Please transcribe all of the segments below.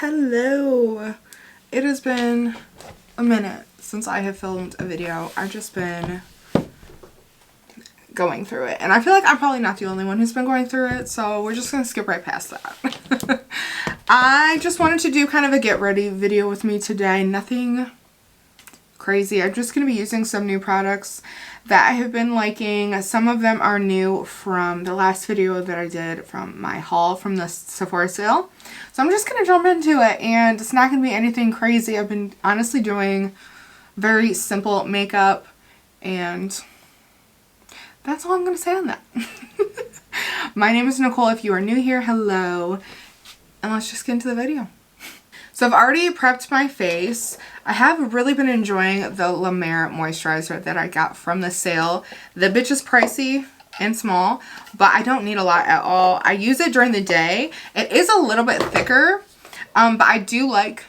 Hello! It has been a minute since I have filmed a video. I've just been going through it. And I feel like I'm probably not the only one who's been going through it, so we're just going to skip right past that. I just wanted to do kind of a get ready video with me today. Nothing crazy. I'm just going to be using some new products that I have been liking. Some of them are new from the last video that I did from my haul from the Sephora sale. So I'm just going to jump into it, and it's not going to be anything crazy. I've been honestly doing very simple makeup, and that's all I'm going to say on that. My name is Nicole. If you are new here, hello. And let's just get into the video. So I've already prepped my face. I have really been enjoying the Mer Moisturizer that I got from the sale. The bitch is pricey and small, but I don't need a lot at all. I use it during the day. It is a little bit thicker, but I do like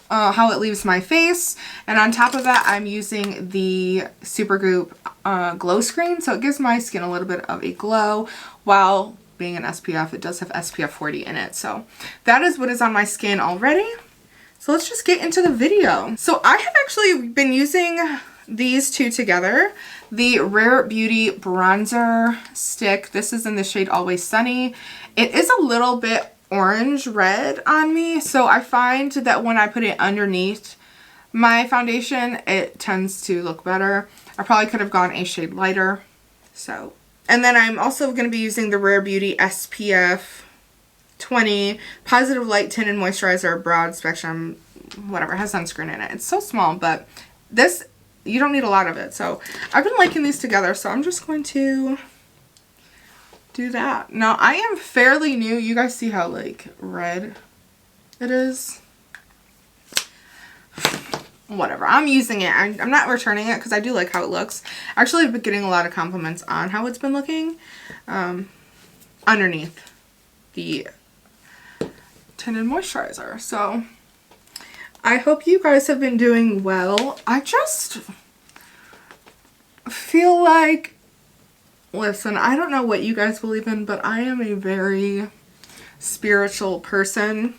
how it leaves my face. And on top of that, I'm using the Supergoop glow screen, so it gives my skin a little bit of a glow while being an SPF. It does have SPF 40 in it, so that is what is on my skin already. So let's just get into the video. So I have actually been using these two together. The Rare Beauty bronzer stick. This is in the shade Always Sunny. It is a little bit orange red on me, so I find that when I put it underneath my foundation, it tends to look better. I probably could have gone a shade lighter. So, and then I'm also going to be using the Rare Beauty SPF 20 Positive Light Tinted Moisturizer Broad Spectrum, whatever, it has sunscreen in it. It's so small, but this, you don't need a lot of it. So I've been liking these together, so I'm just going to do that. Now I am fairly new. You guys see how like red it is? Whatever, I'm using it. I'm not returning it because I do like how it looks. Actually, I've been getting a lot of compliments on how it's been looking underneath the tinted moisturizer. So I hope you guys have been doing well. I just feel like, listen, I don't know what you guys believe in, but I am a very spiritual person.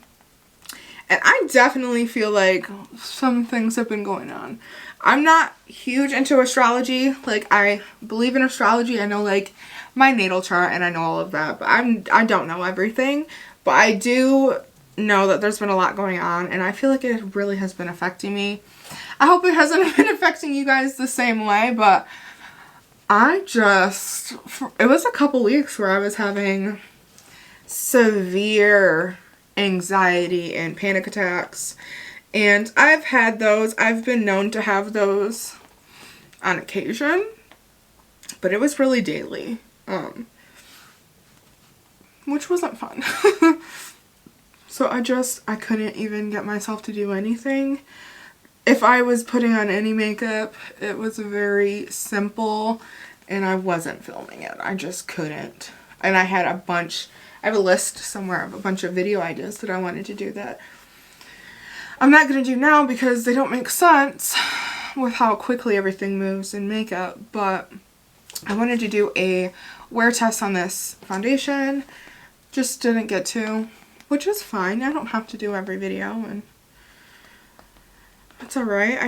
And I definitely feel like some things have been going on. I'm not huge into astrology. Like, I believe in astrology. I know like my natal chart and I know all of that, but I don't know everything. But I do know that there's been a lot going on, and I feel like it really has been affecting me. I hope it hasn't been affecting you guys the same way, but it was a couple weeks where I was having severe anxiety and panic attacks, and I've had those. I've been known to have those on occasion, but it was really daily, which wasn't fun. So I couldn't even get myself to do anything. If I was putting on any makeup, it was very simple, and I wasn't filming it. I just couldn't. And I had I have a list somewhere of a bunch of video ideas that I wanted to do that I'm not going to do now because they don't make sense with how quickly everything moves in makeup. But I wanted to do a wear test on this foundation. Just didn't get to, which is fine. I don't have to do every video, and that's alright.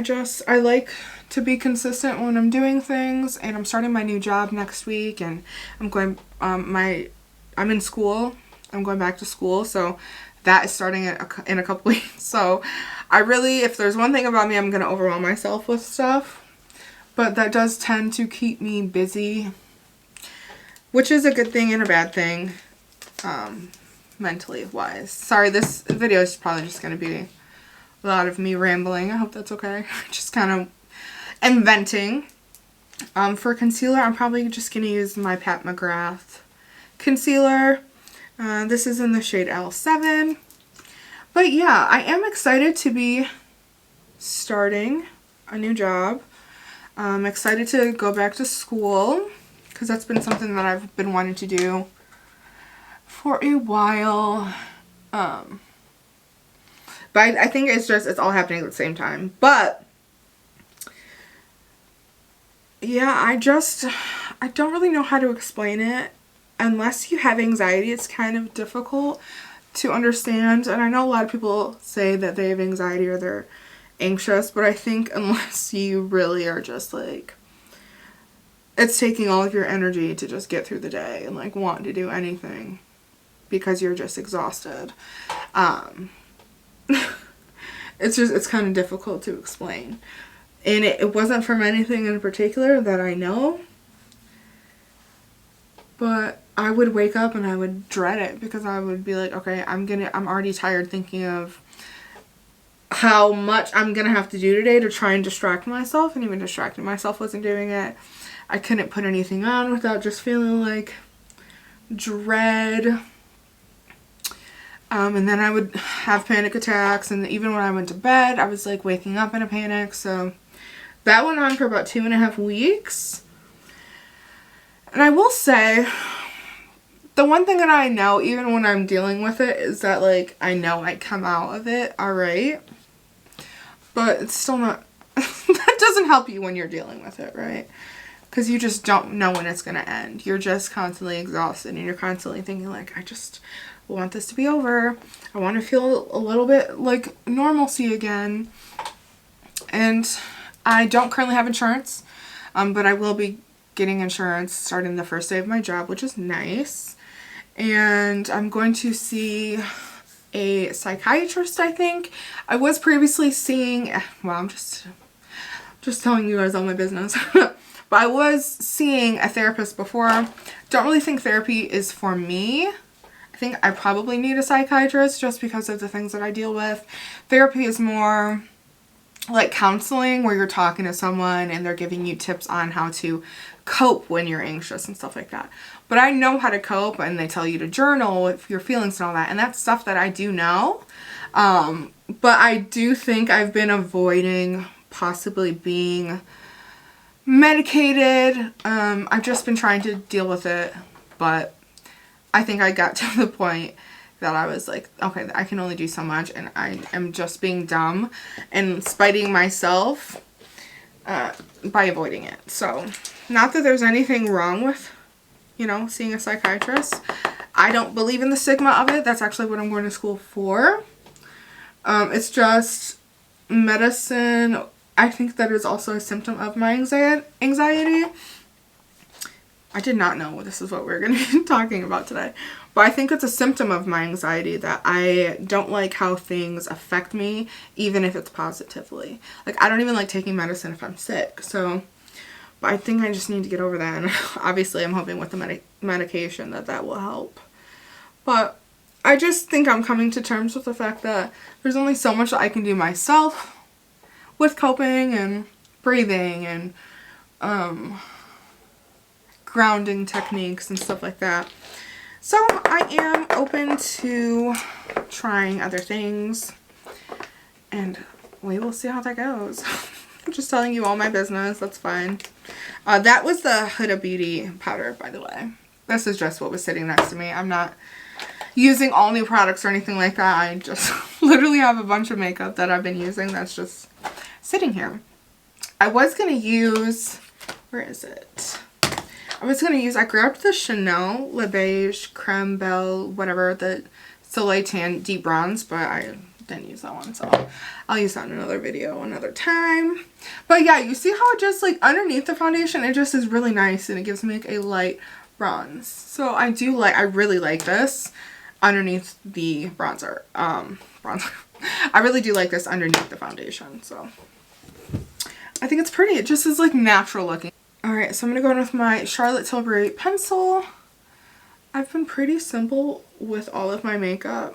I like to be consistent when I'm doing things, and I'm starting my new job next week, and I'm going, I'm in school. I'm going back to school, so that is starting in a couple weeks. So I really, if there's one thing about me, I'm going to overwhelm myself with stuff. But that does tend to keep me busy, which is a good thing and a bad thing, mentally wise. Sorry, this video is probably just going to be a lot of me rambling. I hope that's okay. Just kind of inventing. For concealer, I'm probably just going to use my Pat McGrath Concealer. This is in the shade L7. But yeah, I am excited to be starting a new job. I'm excited to go back to school because that's been something that I've been wanting to do for a while. But I think it's all happening at the same time. But yeah, I don't really know how to explain it. Unless you have anxiety, it's kind of difficult to understand. And I know a lot of people say that they have anxiety or they're anxious, but I think unless you really are just like, it's taking all of your energy to just get through the day and like want to do anything because you're just exhausted. It's kind of difficult to explain. And it wasn't from anything in particular that I know, but I would wake up and I would dread it because I would be like, okay, I'm already tired thinking of how much I'm gonna have to do today to try and distract myself, and even distracting myself wasn't doing it. I couldn't put anything on without just feeling like dread. And then I would have panic attacks, and even when I went to bed, I was like waking up in a panic. So that went on for about 2.5 weeks. And I will say, the one thing that I know, even when I'm dealing with it, is that like I know I come out of it alright. But it's still not, that doesn't help you when you're dealing with it, right? Because you just don't know when it's going to end. You're just constantly exhausted, and you're constantly thinking like, I just want this to be over. I want to feel a little bit like normalcy again. And I don't currently have insurance, but I will be getting insurance starting the first day of my job, which is nice. And I'm going to see a psychiatrist, I think. I was previously seeing, well, I'm just telling you guys all my business. But I was seeing a therapist before. Don't really think therapy is for me. I think I probably need a psychiatrist just because of the things that I deal with. Therapy is more like counseling, where you're talking to someone and they're giving you tips on how to cope when you're anxious and stuff like that. But I know how to cope, and they tell you to journal with your feelings and all that, and that's stuff that I do know. But I do think I've been avoiding possibly being medicated. I've just been trying to deal with it, but I think I got to the point that I was like, okay, I can only do so much, and I am just being dumb and spiting myself by avoiding it. So, not that there's anything wrong with, you know, seeing a psychiatrist. I don't believe in the stigma of it. That's actually what I'm going to school for. It's just medicine. I think that is also a symptom of my anxiety. I did not know this is what we're going to be talking about today. But I think it's a symptom of my anxiety that I don't like how things affect me, even if it's positively. Like, I don't even like taking medicine if I'm sick. So, but I think I just need to get over that. And obviously, I'm hoping with the medication that will help. But I just think I'm coming to terms with the fact that there's only so much that I can do myself with coping and breathing and grounding techniques and stuff like that. So I am open to trying other things, and we will see how that goes. I'm just telling you all my business. That's fine. That was the Huda Beauty powder, by the way. This is just what was sitting next to me. I'm not using all new products or anything like that. I just literally have a bunch of makeup that I've been using that's just sitting here. I was going to use, where is it? I grabbed the Chanel Le Beige Creme Belle, whatever, the Soleil Tan Deep Bronze, but I didn't use that one, so I'll use that in another video another time. But yeah, you see how it just, like, underneath the foundation, it just is really nice, and it gives me, like, a light bronze. So I really like this underneath the bronzer. I really do like this underneath the foundation, so I think it's pretty. It just is, like, natural looking. Alright, so I'm going to go in with my Charlotte Tilbury pencil. I've been pretty simple with all of my makeup.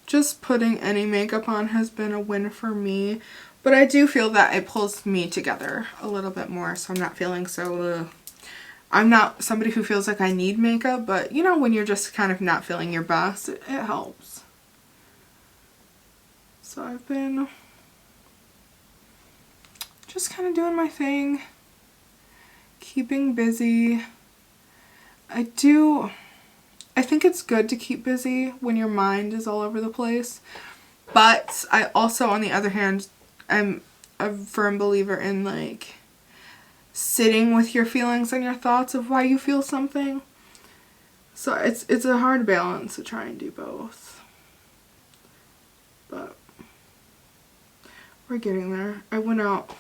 Just putting any makeup on has been a win for me. But I do feel that it pulls me together a little bit more, so I'm not feeling so... I'm not somebody who feels like I need makeup, but you know, when you're just kind of not feeling your best, it helps. So I've been just kind of doing my thing. Keeping busy. I think it's good to keep busy when your mind is all over the place, but I also, on the other hand, am a firm believer in, like, sitting with your feelings and your thoughts of why you feel something. So it's a hard balance to try and do both. we're getting there. I went out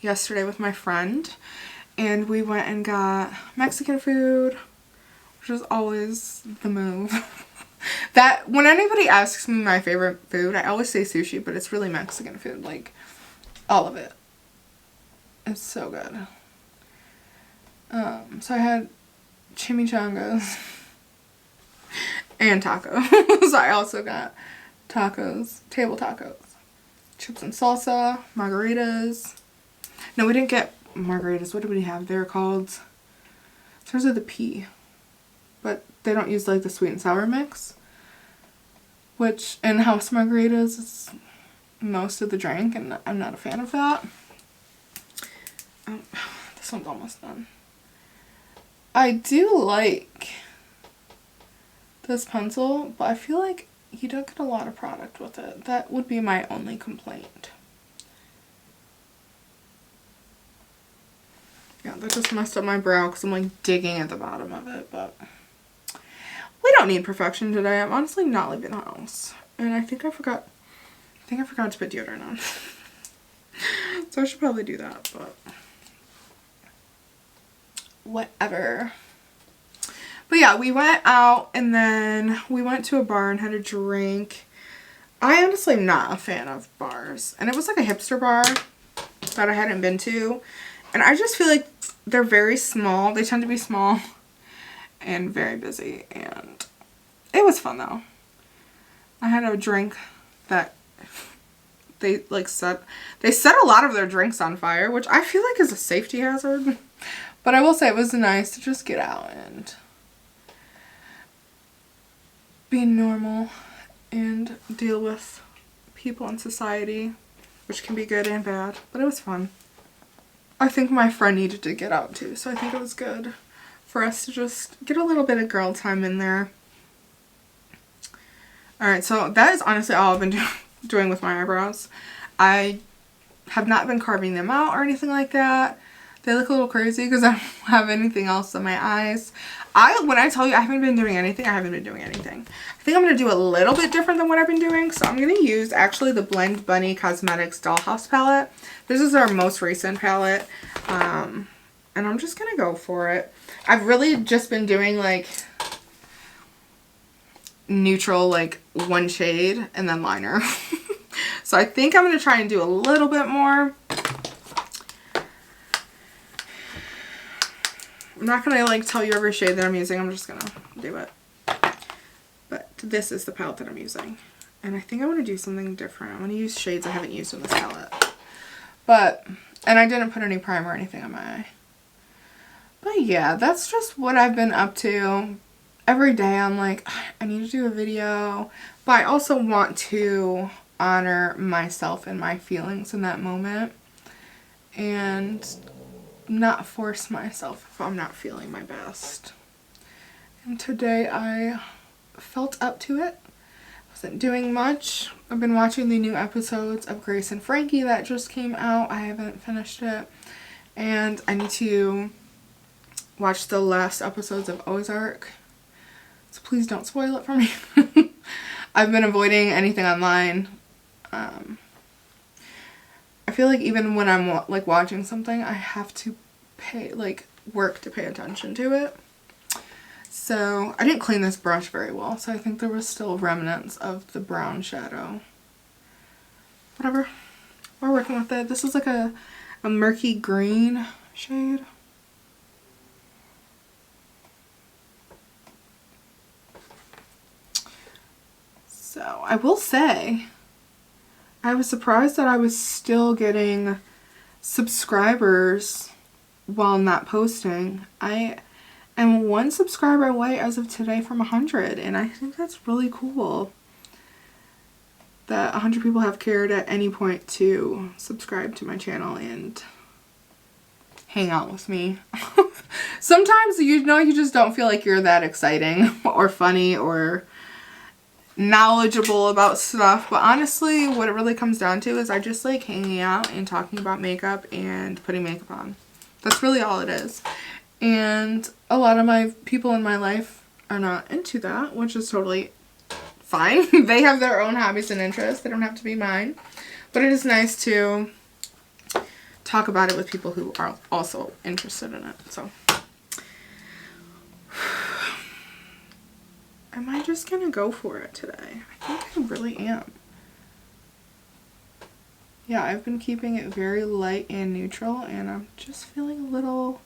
yesterday with my friend and we went and got Mexican food, which is always the move. That when anybody asks me my favorite food, I always say sushi, but it's really Mexican food, like all of it. It's so good. So I had chimichangas and tacos. So I also got tacos, table tacos, chips and salsa, margaritas. No, we didn't get margaritas. What did we have? They're called, those are the pea, but they don't use like the sweet and sour mix, which in house margaritas is most of the drink, and I'm not a fan of that. This one's almost done. I do like this pencil, but I feel like you don't get a lot of product with it. That would be my only complaint. Yeah, that just messed up my brow because I'm like digging at the bottom of it, but we don't need perfection today. I'm honestly not leaving the house. And I think I forgot to put deodorant on. So I should probably do that, but whatever. But yeah, we went out and then we went to a bar and had a drink. I honestly am not a fan of bars. And it was like a hipster bar that I hadn't been to. And I just feel like they're very small. They tend to be small and very busy. And it was fun though. I had a drink that they set a lot of their drinks on fire, which I feel like is a safety hazard. But I will say it was nice to just get out and be normal and deal with people in society, which can be good and bad, but it was fun. I think my friend needed to get out too, so I think it was good for us to just get a little bit of girl time in there. Alright, so that is honestly all I've been doing with my eyebrows. I have not been carving them out or anything like that. They look a little crazy because I don't have anything else on my eyes. When I tell you I haven't been doing anything, I haven't been doing anything. I think I'm going to do a little bit different than what I've been doing. So I'm going to use actually the Blend Bunny Cosmetics Dollhouse palette. This is our most recent palette. And I'm just going to go for it. I've really just been doing like neutral, like one shade and then liner. So I think I'm going to try and do a little bit more. I'm not going to like tell you every shade that I'm using. I'm just going to do it. But this is the palette that I'm using. And I think I want to do something different. I'm going to use shades I haven't used in this palette. And I didn't put any primer or anything on my eye. But yeah, that's just what I've been up to. Every day I'm like, I need to do a video. But I also want to honor myself and my feelings in that moment. And not force myself if I'm not feeling my best. And today I felt up to it. Wasn't doing much. I've been watching the new episodes of Grace and Frankie that just came out. I haven't finished it. And I need to watch the last episodes of Ozark. So please don't spoil it for me. I've been avoiding anything online. I feel like even when I'm like watching something, I have to work to pay attention to it. So I didn't clean this brush very well, so I think there was still remnants of the brown shadow. Whatever. We're working with it. This is like a murky green shade. So I will say, I was surprised that I was still getting subscribers while not posting. I am 1 subscriber away as of today from 100, and I think that's really cool that 100 people have cared at any point to subscribe to my channel and hang out with me. Sometimes, you know, you just don't feel like you're that exciting or funny or knowledgeable about stuff, but honestly what it really comes down to is I just like hanging out and talking about makeup and putting makeup on. That's really all it is. And a lot of my people in my life are not into that, which is totally fine. They have their own hobbies and interests. They don't have to be mine. But it is nice to talk about it with people who are also interested in it. So am I just gonna go for it today? I think I really am. Yeah, I've been keeping it very light and neutral, and I'm just feeling a little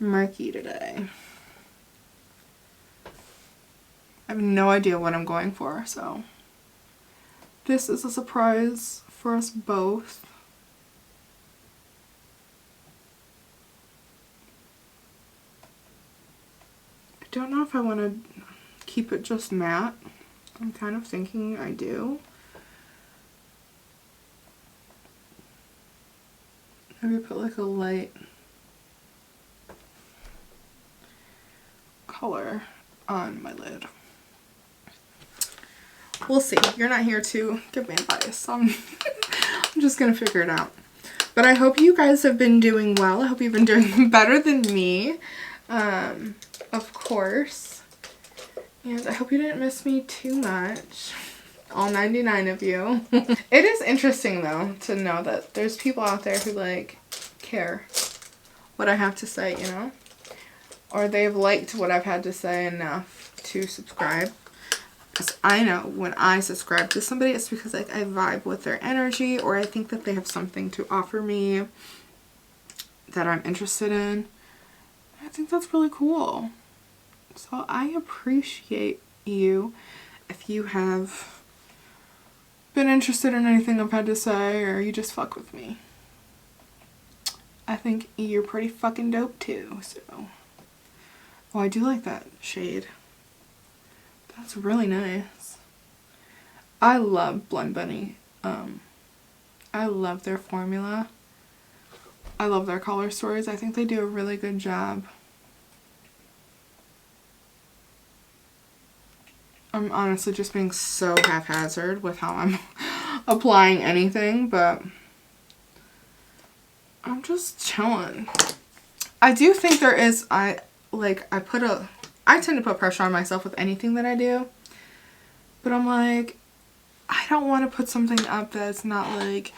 murky today. I have no idea what I'm going for, so this is a surprise for us both. I don't know if I want to keep it just matte. I'm kind of thinking I do. Maybe put like a light color on my lid. We'll see. You're not here to give me advice, so I'm just gonna figure it out. But I hope you guys have been doing well. I hope you've been doing better than me, of course. And I hope you didn't miss me too much. All 99 of you. It is interesting though to know that there's people out there who like care what I have to say, you know? Or they've liked what I've had to say enough to subscribe. Because I know when I subscribe to somebody, it's because like I vibe with their energy, or I think that they have something to offer me that I'm interested in. I think that's really cool. So I appreciate you if you have been interested in anything I've had to say, or you just fuck with me. I think you're pretty fucking dope too, so. Oh, I do like that shade. That's really nice. I love Blend Bunny. I love their formula. I love their color stories. I think they do a really good job. I'm honestly just being so haphazard with how I'm applying anything, but I'm just chilling. I do think there is, I tend to put pressure on myself with anything that I do, but I'm like, I don't want to put something up that's not like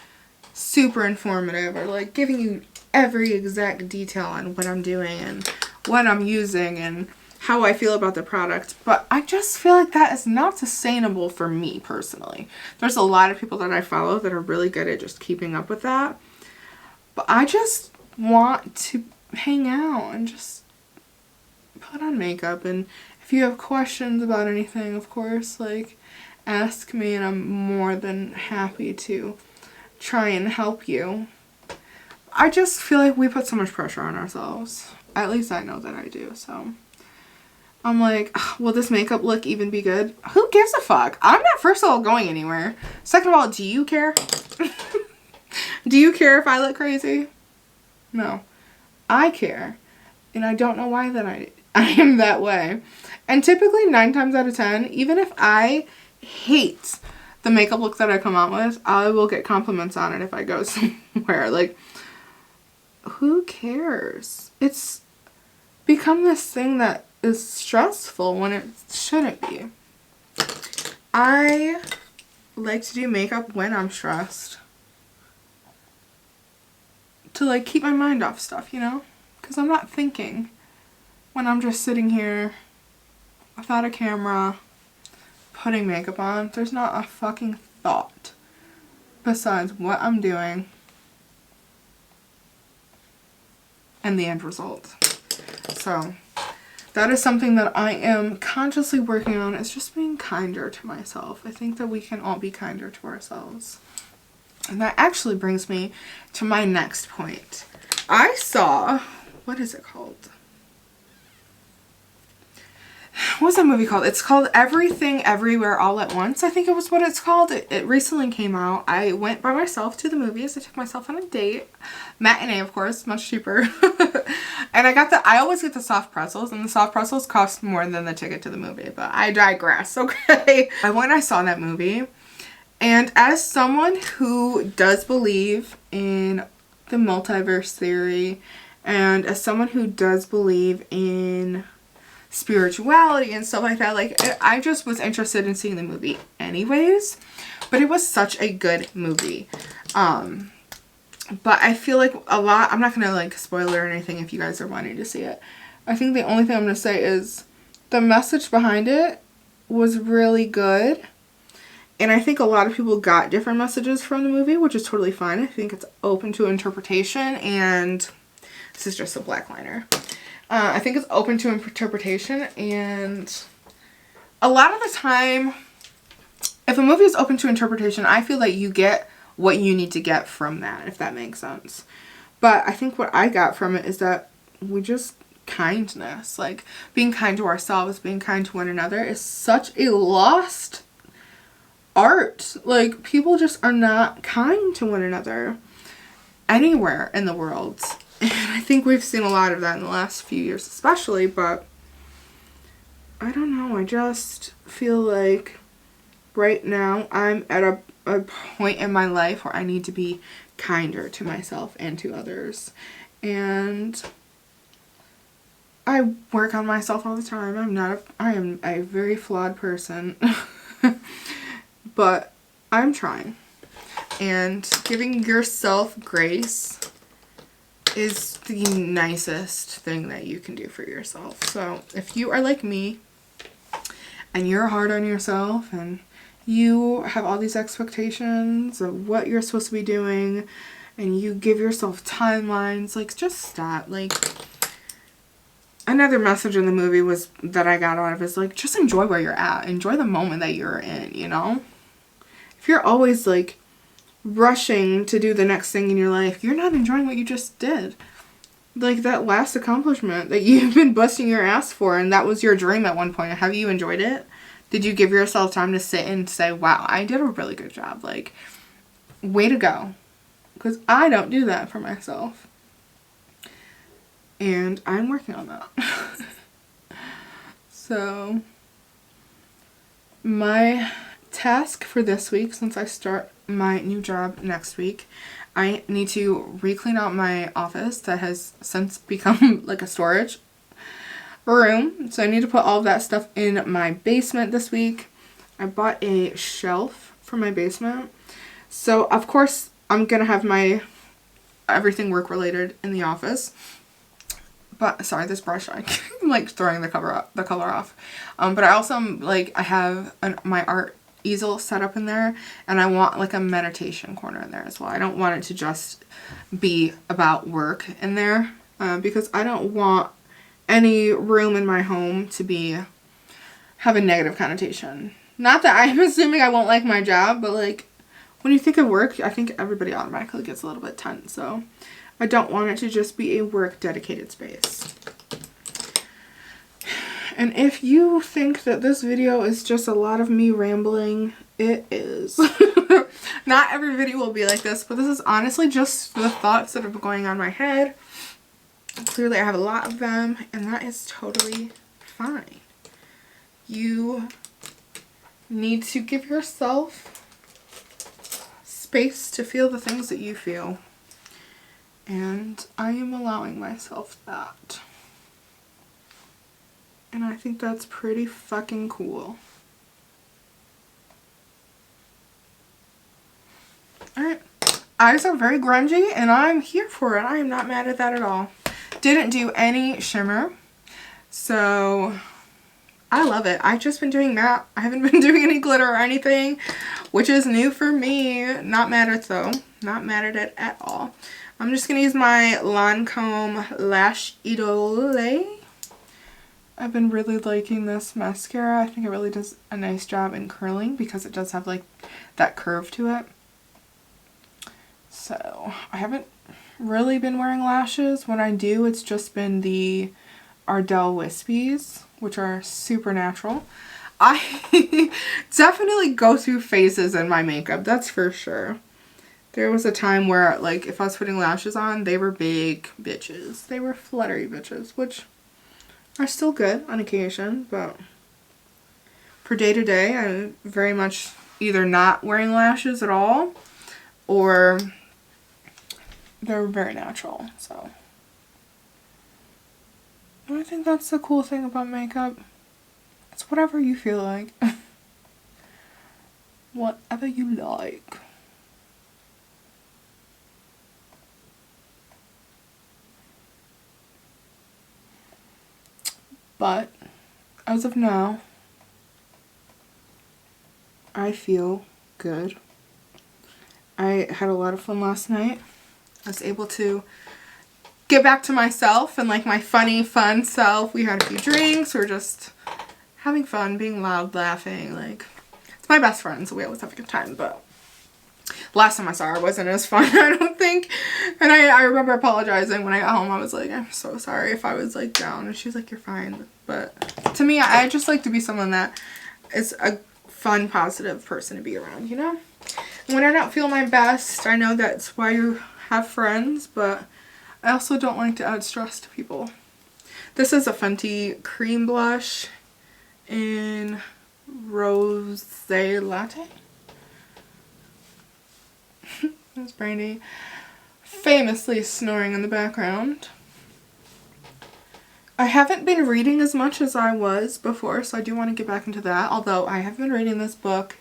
super informative or like giving you every exact detail on what I'm doing and what I'm using and how I feel about the product. But I just feel like that is not sustainable for me personally. There's a lot of people that I follow that are really good at just keeping up with that. But I just want to hang out and just put on makeup. And if you have questions about anything, of course, like ask me and I'm more than happy to try and help you. I just feel like we put so much pressure on ourselves. At least I know that I do, so. I'm like, will this makeup look even be good? Who gives a fuck? I'm not, first of all, going anywhere. Second of all, do you care? Do you care if I look crazy? No. I care. And I don't know why that I am that way. And typically 9 times out of 10, even if I hate the makeup look that I come out with, I will get compliments on it if I go somewhere. Like, who cares? It's become this thing that is stressful when it shouldn't be. I like to do makeup when I'm stressed. To like keep my mind off stuff, you know? Because I'm not thinking when I'm just sitting here without a camera putting makeup on. There's not a fucking thought besides what I'm doing and the end result. So that is something that I am consciously working on, is just being kinder to myself. I think that we can all be kinder to ourselves. And that actually brings me to my next point. I saw, what is it called? What's that movie called? It's called Everything Everywhere All at Once. I think it was what it's called. It recently came out. I went by myself to the movies. I took myself on a date. Matinee, of course, much cheaper. And I always get the soft pretzels, and the soft pretzels cost more than the ticket to the movie, but I digress, okay? I went and I saw that movie, and as someone who does believe in the multiverse theory, and as someone who does believe in spirituality and stuff like that, like I just was interested in seeing the movie anyways. But it was such a good movie. But I feel like a lot, I'm not going to like spoil it or anything if you guys are wanting to see it. I think the only thing I'm going to say is the message behind it was really good. And I think a lot of people got different messages from the movie, which is totally fine. I think it's open to interpretation, and this is just a black liner. I think it's open to interpretation, and a lot of the time, if a movie is open to interpretation, I feel like you get what you need to get from that, if that makes sense. But I think what I got from it is that we just, kindness, like being kind to ourselves, being kind to one another is such a lost art. Like, people just are not kind to one another anywhere in the world. And I think we've seen a lot of that in the last few years especially, but I don't know, I just feel like right now I'm at a point in my life where I need to be kinder to myself and to others. And I work on myself all the time. I am a very flawed person. But I'm trying. And giving yourself grace is the nicest thing that you can do for yourself. So if you are like me and you're hard on yourself and you have all these expectations of what you're supposed to be doing and you give yourself timelines, like, just stop. Like, another message in the movie was that I got out of is like, just enjoy where you're at. Enjoy the moment that you're in, you know? If you're always like rushing to do the next thing in your life, you're not enjoying what you just did. Like that last accomplishment that you've been busting your ass for, and that was your dream at one point. Have you enjoyed it? Did you give yourself time to sit and say, wow, I did a really good job. Like, way to go. Because I don't do that for myself. And I'm working on that. So, my task for this week, since I start my new job next week, I need to re-clean out my office that has since become like a storage room. So I need to put all of that stuff in my basement this week. I bought a shelf for my basement. So of course I'm gonna have my everything work related in the office. But sorry, this brush, I'm like throwing the color off. But I also I have my art easel set up in there, and I want like a meditation corner in there as well. I don't want it to just be about work in there, because I don't want any room in my home to have a negative connotation. Not that I'm assuming I won't like my job, but like when you think of work, I think everybody automatically gets a little bit tense. So I don't want it to just be a work dedicated space. And if you think that this video is just a lot of me rambling, it is. Not every video will be like this, but this is honestly just the thoughts that are going on in my head. Clearly I have a lot of them, and that is totally fine. You need to give yourself space to feel the things that you feel. And I am allowing myself that. And I think that's pretty fucking cool. Alright. Eyes are very grungy, and I'm here for it. I am not mad at that at all. Didn't do any shimmer. So I love it. I've just been doing that. I haven't been doing any glitter or anything, which is new for me. Not mad at it though. Not mad at it at all. I'm just going to use my Lancome Lash Idole. I've been really liking this mascara. I think it really does a nice job in curling because it does have like that curve to it. So I haven't really been wearing lashes. When I do, it's just been the Idole Wispies, which are super natural. I definitely go through phases in my makeup, that's for sure. There was a time where like if I was putting lashes on, they were big bitches. They were fluttery bitches, which are still good on occasion, but for day to day, I'm very much either not wearing lashes at all, or they're very natural. So I think that's the cool thing about makeup. It's whatever you feel like. whatever you like. But as of now, I feel good. I had a lot of fun last night. I was able to get back to myself and like my funny, fun self. We had a few drinks. We were just having fun, being loud, laughing. Like, it's my best friend, so we always have a good time. But last time I saw her wasn't as fun, I don't think. And I remember apologizing when I got home. I was like, I'm so sorry if I was like down. And she was like, you're fine. But to me, I just like to be someone that is a fun, positive person to be around, you know? When I don't feel my best, I know that's why you have friends, but I also don't like to add stress to people. This is a Fenty cream blush in Rose Latte. That's Brandy famously snoring in the background. I haven't been reading as much as I was before, so I do want to get back into that. Although I have been reading this book.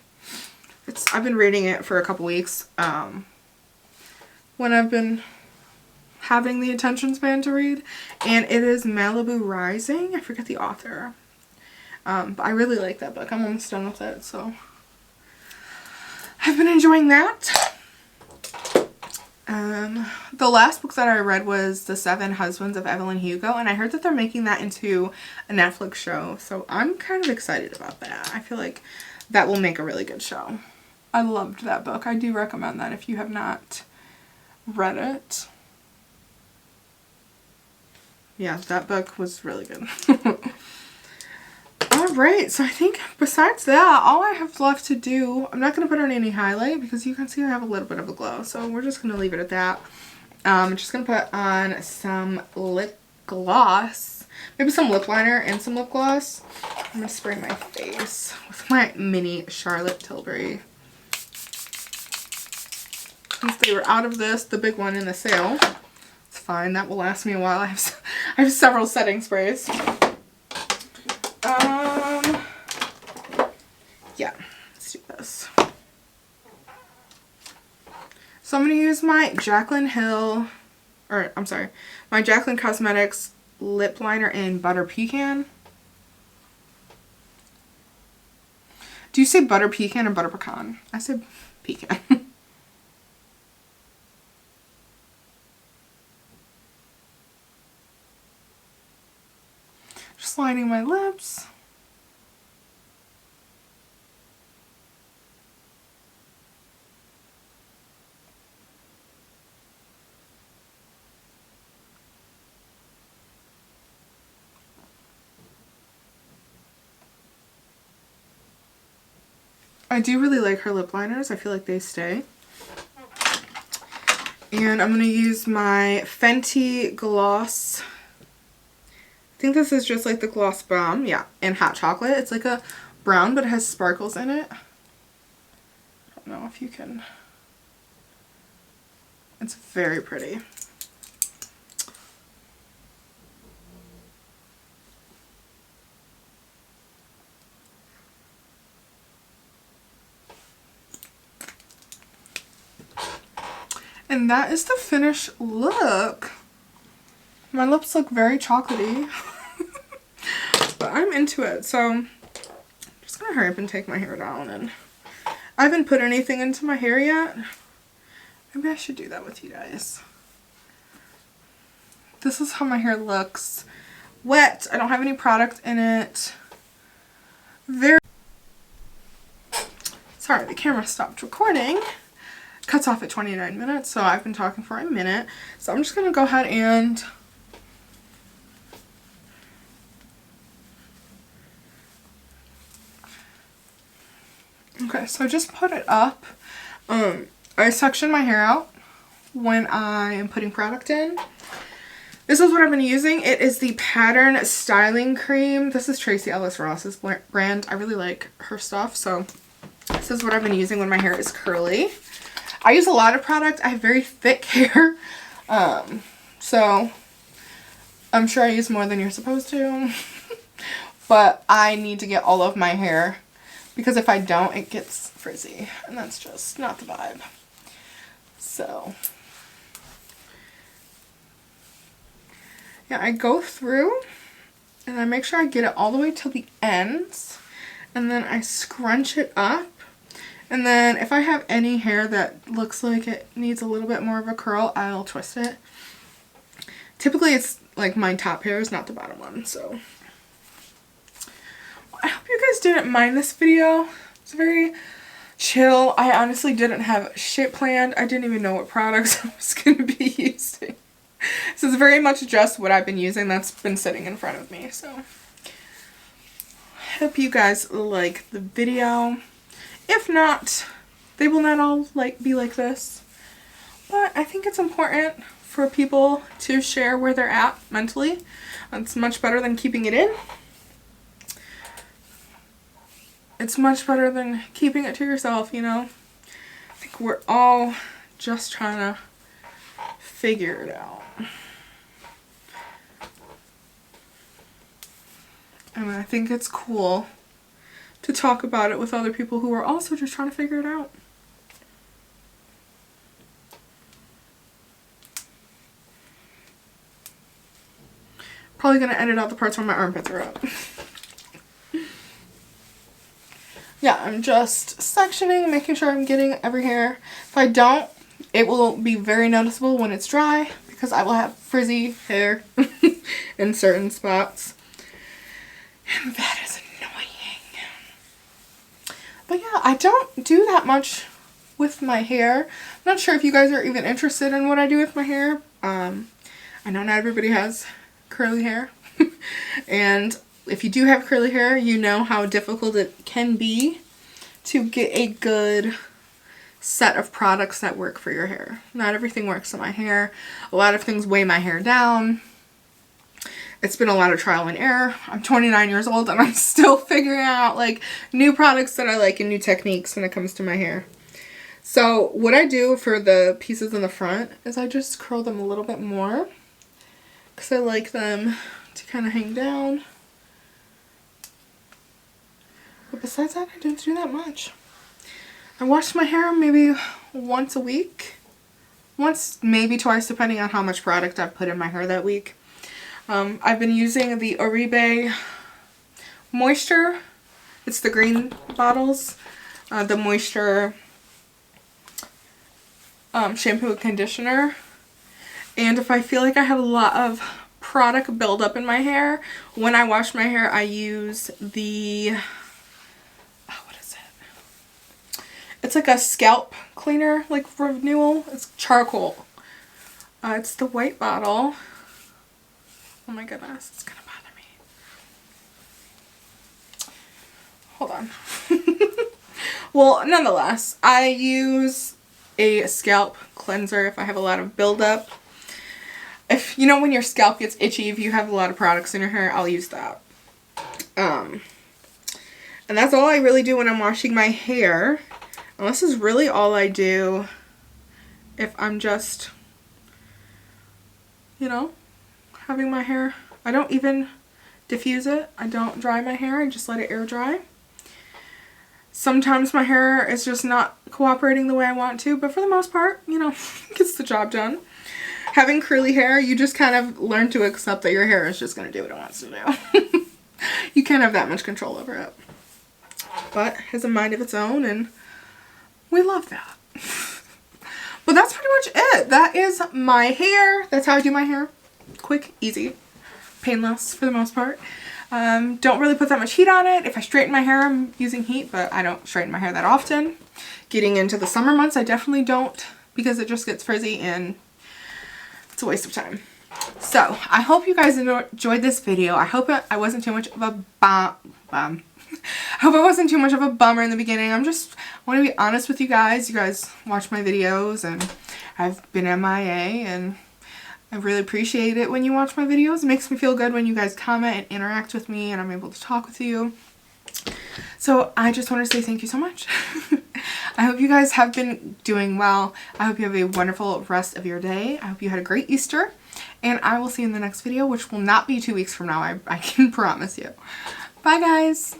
I've been reading it for a couple weeks. When I've been having the attention span to read, and it is Malibu Rising. I forget the author. But I really like that book. I'm almost done with it, so I've been enjoying that. The last book that I read was The Seven Husbands of Evelyn Hugo, and I heard that they're making that into a Netflix show, so I'm kind of excited about that. I feel like that will make a really good show. I loved that book. I do recommend that if you have not read it. Yeah, that book was really good. Alright, so I think besides that, all I have left to do, I'm not going to put on any highlight because you can see I have a little bit of a glow. So we're just going to leave it at that. I'm just going to put on some lip gloss. Maybe some lip liner and some lip gloss. I'm going to spray my face with my mini Charlotte Tilbury. Since they were out of this, the big one in the sale. It's fine. That will last me a while. I have several setting sprays. Yeah, let's do this. So I'm going to use my my Jaclyn Cosmetics lip liner in Butter Pecan. Do you say Butter Pecan or Butter Pecan? I say pecan. Just lining my lips. I do really like her lip liners. I feel like they stay. And I'm going to use my Fenty Gloss. I think this is just like the Gloss Bomb. Yeah, and Hot Chocolate. It's like a brown, but it has sparkles in it. I don't know if you can. It's very pretty. And that is the finished look. My lips look very chocolatey. But I'm into it. So I'm just going to hurry up and take my hair down. And I haven't put anything into my hair yet. Maybe I should do that with you guys. This is how my hair looks. Wet. I don't have any product in it. Sorry, the camera stopped recording. Cuts off at 29 minutes, so I've been talking for a minute. So I'm just going to go ahead and okay, so I just put it up. I section my hair out when I am putting product in. This is what I've been using. It is the Pattern Styling Cream. This is Tracy Ellis Ross's brand. I really like her stuff, so this is what I've been using when my hair is curly. I use a lot of product. I have very thick hair, so I'm sure I use more than you're supposed to. But I need to get all of my hair because if I don't, it gets frizzy, and that's just not the vibe. So yeah, I go through and I make sure I get it all the way till the ends, and then I scrunch it up. And then if I have any hair that looks like it needs a little bit more of a curl, I'll twist it. Typically it's like my top hairs, not the bottom one, so. I hope you guys didn't mind this video. It's very chill. I honestly didn't have shit planned. I didn't even know what products I was going to be using. So it's very much just what I've been using that's been sitting in front of me, so. Hope you guys like the video. If not, they will not all be like this. But I think it's important for people to share where they're at mentally. It's much better than keeping it in. It's much better than keeping it to yourself, you know. I think we're all just trying to figure it out. And I think it's cool to talk about it with other people who are also just trying to figure it out. Probably gonna edit out the parts where my armpits are up. Yeah, I'm just sectioning, making sure I'm getting every hair. If I don't, it will be very noticeable when it's dry because I will have frizzy hair in certain spots. And that is annoying. But yeah, I don't do that much with my hair. I'm not sure if you guys are even interested in what I do with my hair. I know not everybody has curly hair. And if you do have curly hair, you know how difficult it can be to get a good set of products that work for your hair. Not everything works on my hair. A lot of things weigh my hair down. It's been a lot of trial and error. I'm 29 years old and I'm still figuring out like new products that I like and new techniques when it comes to my hair. So what I do for the pieces in the front is I just curl them a little bit more because I like them to kind of hang down. But besides that, I don't do that much. I wash my hair maybe once a week. Once, maybe twice, depending on how much product I've put in my hair that week. I've been using the Oribe Moisture. It's the green bottles. The Moisture shampoo and conditioner. And if I feel like I have a lot of product buildup in my hair, when I wash my hair, I use the... It's like a scalp cleaner, like renewal. It's charcoal. It's the white bottle. Oh my goodness, it's gonna bother me. Hold on. Well, nonetheless, I use a scalp cleanser if I have a lot of buildup. If you know when your scalp gets itchy, if you have a lot of products in your hair, I'll use that. And that's all I really do when I'm washing my hair. And this is really all I do if I'm just, you know, having my hair. I don't even diffuse it. I don't dry my hair. I just let it air dry. Sometimes my hair is just not cooperating the way I want to, but for the most part, you know, it gets the job done. Having curly hair, you just kind of learn to accept that your hair is just going to do what it wants to do. You can't have that much control over it. But it has a mind of its own, and we love that. But that's pretty much it. That is my hair. That's how I do my hair. Quick, easy, painless for the most part. Don't really put that much heat on it. If I straighten my hair, I'm using heat, but I don't straighten my hair that often. Getting into the summer months, I definitely don't because it just gets frizzy and it's a waste of time. So, I hope you guys enjoyed this video. I hope I wasn't too much of a I hope it wasn't too much of a bummer in the beginning. I want to be honest with you guys. You guys watch my videos and I've been MIA, and I really appreciate it when you watch my videos. It makes me feel good when you guys comment and interact with me and I'm able to talk with you. So I just want to say thank you so much. I hope you guys have been doing well. I hope you have a wonderful rest of your day. I hope you had a great Easter. And I will see you in the next video, which will not be 2 weeks from now. I can promise you. Bye, guys.